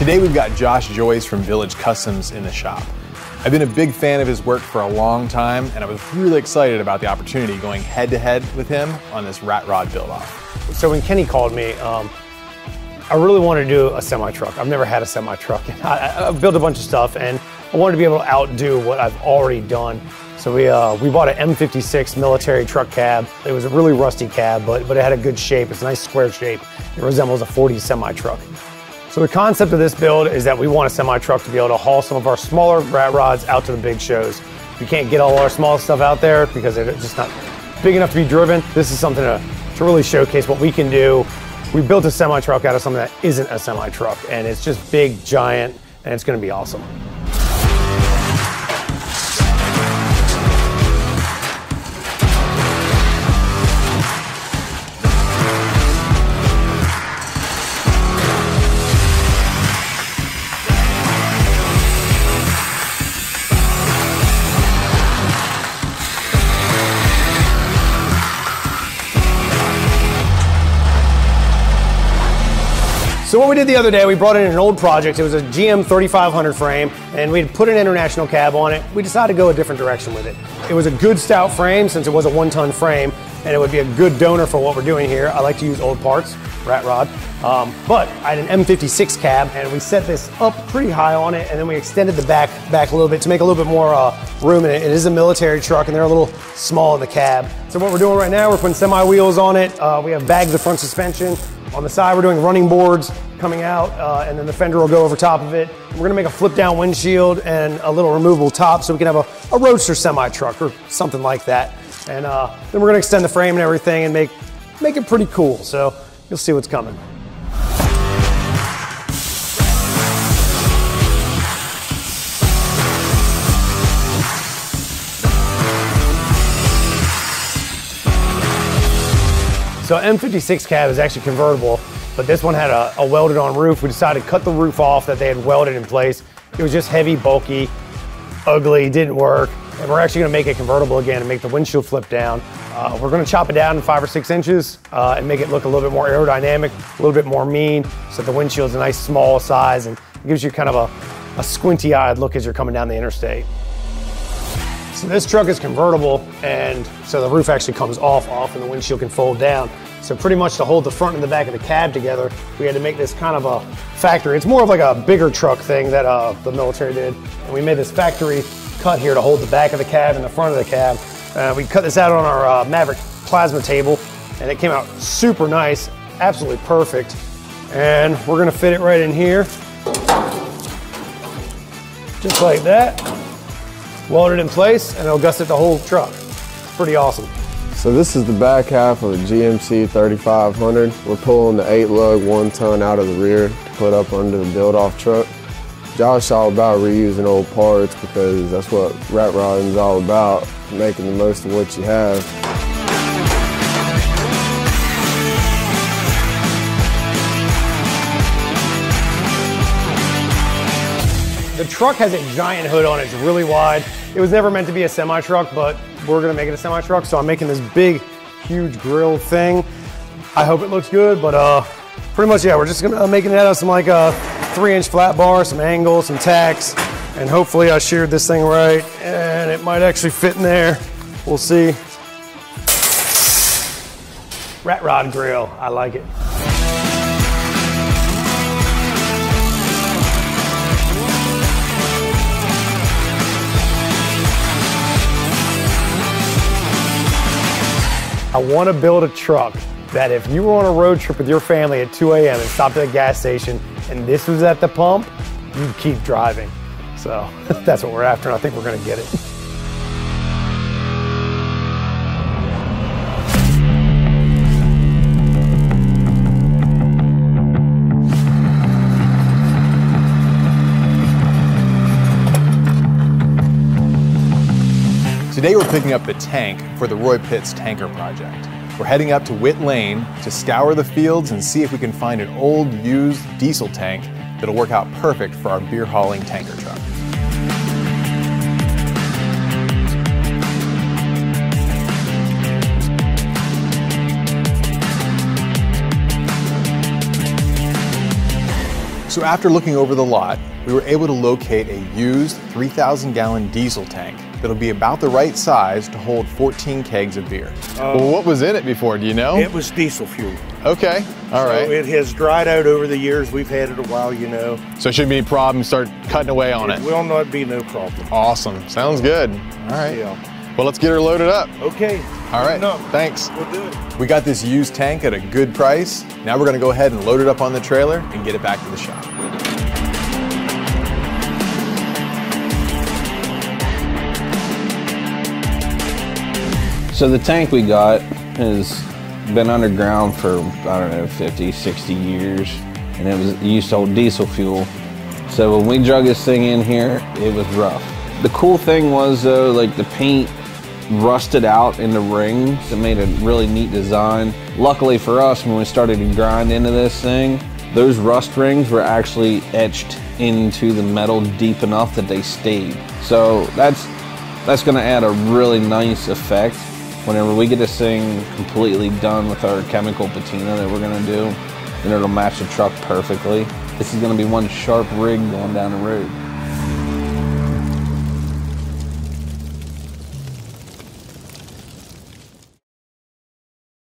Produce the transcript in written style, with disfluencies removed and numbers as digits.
Today we've got Joyce from Village Customs in the shop. I've been a big fan of his work for a long time, and I was really excited about the opportunity going head-to-head with him on this rat rod build-off. So when Kenny called me, I really wanted to do a semi-truck. I've never had a semi-truck. I've built a bunch of stuff, and I wanted to be able to outdo what I've already done. So we bought an M56 military truck cab. It was a really rusty cab, but it had a good shape. It's a nice square shape. It resembles a 40s semi-truck. So the concept of this build is that we want a semi-truck to be able to haul some of our smaller rat rods out to the big shows. We can't get all our small stuff out there because they're just not big enough to be driven. This is something to really showcase what we can do. We built a semi-truck out of something that isn't a semi-truck, and it's just big, giant, and it's gonna be awesome. So what we did the other day, we brought in an old project. It was a GM 3500 frame, and we'd put an international cab on it. We decided to go a different direction with it. It was a good stout frame since it was a 1-ton frame, and it would be a good donor for what we're doing here. I like to use old parts, rat rod, but I had an M56 cab, and we set this up pretty high on it, and then we extended the back a little bit to make a little bit more room in it. It is a military truck, and they're a little small in the cab. So what we're doing right now, we're putting semi-wheels on it. We have bagged the front suspension. On the side, we're doing running boards coming out, and then the fender will go over top of it. We're gonna make a flip down windshield and a little removable top so we can have a roadster semi-truck or something like that. And then we're gonna extend the frame and everything and make it pretty cool. So you'll see what's coming. So M56 cab is actually convertible, but this one had a welded on roof. We decided to cut the roof off that they had welded in place. It was just heavy, bulky, ugly, didn't work. And we're actually gonna make it convertible again and make the windshield flip down. We're gonna chop it down in 5 or 6 inches and make it look a little bit more aerodynamic, a little bit more mean, so the windshield's a nice small size and it gives you kind of a squinty-eyed look as you're coming down the interstate. So this truck is convertible, and so the roof actually comes off and the windshield can fold down. So pretty much to hold the front and the back of the cab together, we had to make this kind of a factory. It's more of like a bigger truck thing that the military did. And we made this factory cut here to hold the back of the cab and the front of the cab. We cut this out on our Maverick plasma table, and it came out super nice, absolutely perfect. And we're gonna fit it right in here, just like that. Weld it in place, and it'll gusset the whole truck. It's pretty awesome. So this is the back half of a GMC 3500. We're pulling the 8-lug 1-ton out of the rear to put up under the build-off truck. Josh all about reusing old parts because that's what rat rodding is all about, making the most of what you have. The truck has a giant hood on it, it's really wide. It was never meant to be a semi-truck, but we're gonna make it a semi-truck, so I'm making this big, huge grill thing. I hope it looks good, but pretty much, yeah, we're just gonna making it out of some like 3-inch flat bar, some angles, some tacks, and hopefully I sheared this thing right, and it might actually fit in there. We'll see. Rat rod grill, I like it. I want to build a truck that if you were on a road trip with your family at 2 a.m. and stopped at a gas station and this was at the pump, you'd keep driving. So that's what we're after, and I think we're going to get it. Today we're picking up the tank for the Roy Pitz Tanker project. We're heading up to Wit Lane to scour the fields and see if we can find an old used diesel tank that'll work out perfect for our beer hauling tanker truck. So after looking over the lot, we were able to locate a used 3,000-gallon diesel tank that'll be about the right size to hold 14 kegs of beer. Well, what was in it before, do you know? It was diesel fuel. Okay, all right. So it has dried out over the years. We've had it a while, you know. So it shouldn't be a problem, start cutting away on it. It will not be no problem. Awesome, sounds good. All right. Yeah. Well, let's get her loaded up. Okay. All right, No, thanks. we'll do it. We got this used tank at a good price. Now we're gonna go ahead and load it up on the trailer and get it back to the shop. So the tank we got has been underground for, I don't know, 50, 60 years. And it used to hold diesel fuel. So when we drug this thing in here, it was rough. The cool thing was though, like the paint rusted out in the rings. It made a really neat design. Luckily for us, when we started to grind into this thing, those rust rings were actually etched into the metal deep enough that they stayed. So that's gonna add a really nice effect whenever we get this thing completely done with our chemical patina that we're gonna do. And it'll match the truck perfectly. This is gonna be one sharp rig going down the road.